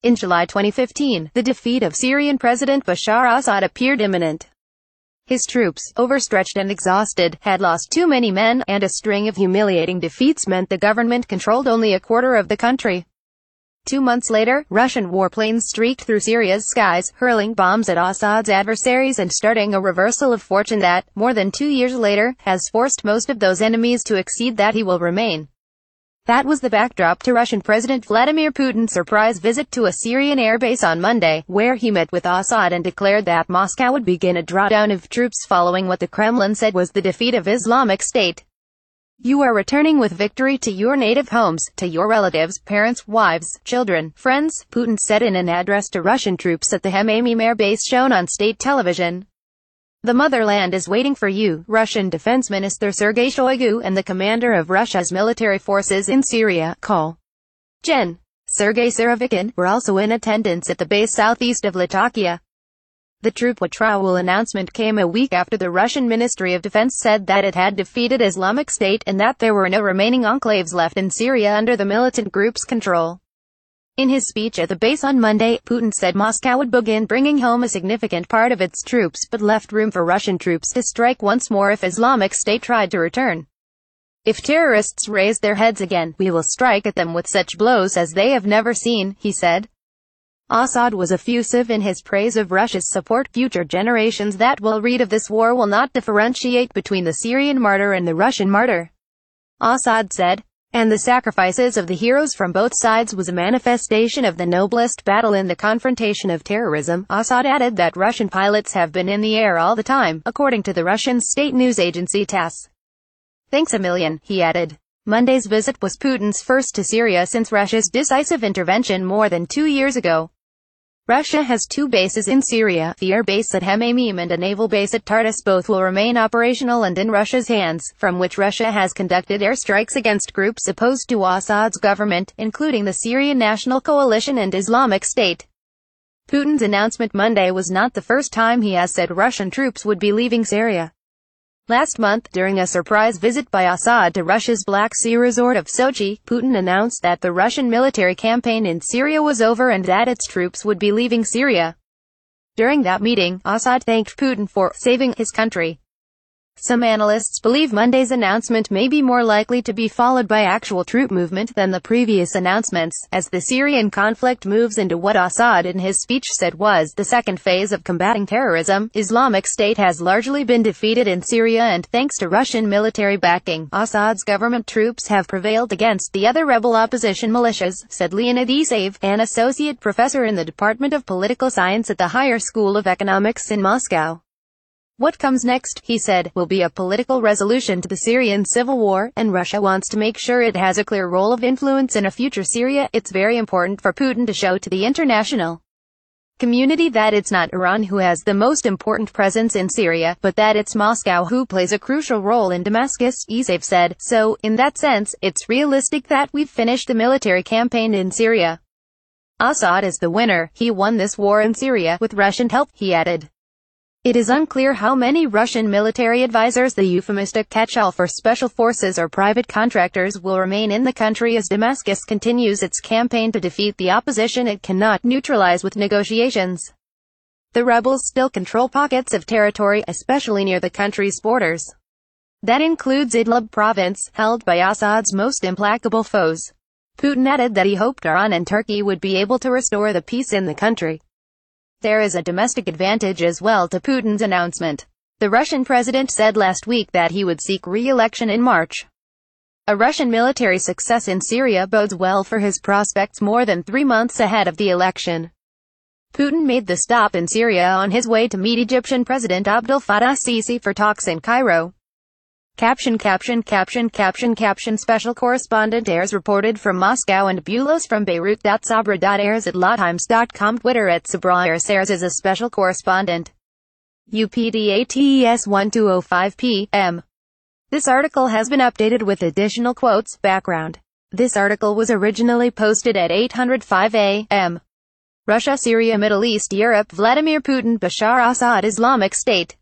In July 2015, the defeat of Syrian President Bashar Assad appeared imminent. His troops, overstretched and exhausted, had lost too many men, and a string of humiliating defeats meant the government controlled only a quarter of the country. 2 months later, Russian warplanes streaked through Syria's skies, hurling bombs at Assad's adversaries and starting a reversal of fortune that, more than 2 years later, has forced most of those enemies to accede that he will remain. That was the backdrop to Russian President Vladimir Putin's surprise visit to a Syrian airbase on Monday, where he met with Assad and declared that Moscow would begin a drawdown of troops following what the Kremlin said was the defeat of Islamic State. "You are returning with victory to your native homes, to your relatives, parents, wives, children, friends," Putin said in an address to Russian troops at the Khmeimim air base shown on state television. "The motherland is waiting for you," Russian Defense Minister Sergei Shoigu and the commander of Russia's military forces in Syria, Col. Gen. Sergei Surovikin, were also in attendance at the base southeast of Latakia. The troop withdrawal announcement came a week after the Russian Ministry of Defense said that it had defeated Islamic State and that there were no remaining enclaves left in Syria under the militant group's control. In his speech at the base on Monday, Putin said Moscow would begin bringing home a significant part of its troops, but left room for Russian troops to strike once more if Islamic State tried to return. "If terrorists raise their heads again, we will strike at them with such blows as they have never seen," he said. Assad was effusive in his praise of Russia's support. "Future generations that will read of this war will not differentiate between the Syrian martyr and the Russian martyr," Assad said. "And the sacrifices of the heroes from both sides was a manifestation of the noblest battle in the confrontation of terrorism." Assad added that Russian pilots have been in the air all the time, according to the Russian state news agency TASS. "Thanks a million," he added. Monday's visit was Putin's first to Syria since Russia's decisive intervention more than 2 years ago. Russia has 2 bases in Syria, the air base at Khmeimim and a naval base at Tartus. Both will remain operational and in Russia's hands, from which Russia has conducted airstrikes against groups opposed to Assad's government, including the Syrian National Coalition and Islamic State. Putin's announcement Monday was not the first time he has said Russian troops would be leaving Syria. Last month, during a surprise visit by Assad to Russia's Black Sea resort of Sochi, Putin announced that the Russian military campaign in Syria was over and that its troops would be leaving Syria. During that meeting, Assad thanked Putin for saving his country. Some analysts believe Monday's announcement may be more likely to be followed by actual troop movement than the previous announcements, as the Syrian conflict moves into what Assad in his speech said was the second phase of combating terrorism. Islamic State has largely been defeated in Syria and, thanks to Russian military backing, Assad's government troops have prevailed against the other rebel opposition militias, said Leonid Isaev, an associate professor in the Department of Political Science at the Higher School of Economics in Moscow. "What comes next," he said, "will be a political resolution to the Syrian civil war, and Russia wants to make sure it has a clear role of influence in a future Syria. It's very important for Putin to show to the international community that it's not Iran who has the most important presence in Syria, but that it's Moscow who plays a crucial role in Damascus," Isaev said. "So, in that sense, it's realistic that we've finished the military campaign in Syria. Assad is the winner. He won this war in Syria with Russian help," he added. It is unclear how many Russian military advisors, the euphemistic catch-all for special forces or private contractors, will remain in the country as Damascus continues its campaign to defeat the opposition it cannot neutralize with negotiations. The rebels still control pockets of territory, especially near the country's borders. That includes Idlib province, held by Assad's most implacable foes. Putin added that he hoped Iran and Turkey would be able to restore the peace in the country. There is a domestic advantage as well to Putin's announcement. The Russian president said last week that he would seek re-election in March. A Russian military success in Syria bodes well for his prospects more than 3 months ahead of the election. Putin made the stop in Syria on his way to meet Egyptian President Abdel Fattah Sisi for talks in Cairo. Caption. Special correspondent airs reported from Moscow and Bulos from Beirut. Sabra airs at LaTimes.com. Twitter at Sabra airs as a special correspondent. UPDATES 1205 p.m. This article has been updated with additional quotes. Background. This article was originally posted at 805 a.m. Russia, Syria, Middle East, Europe, Vladimir Putin, Bashar Assad, Islamic State.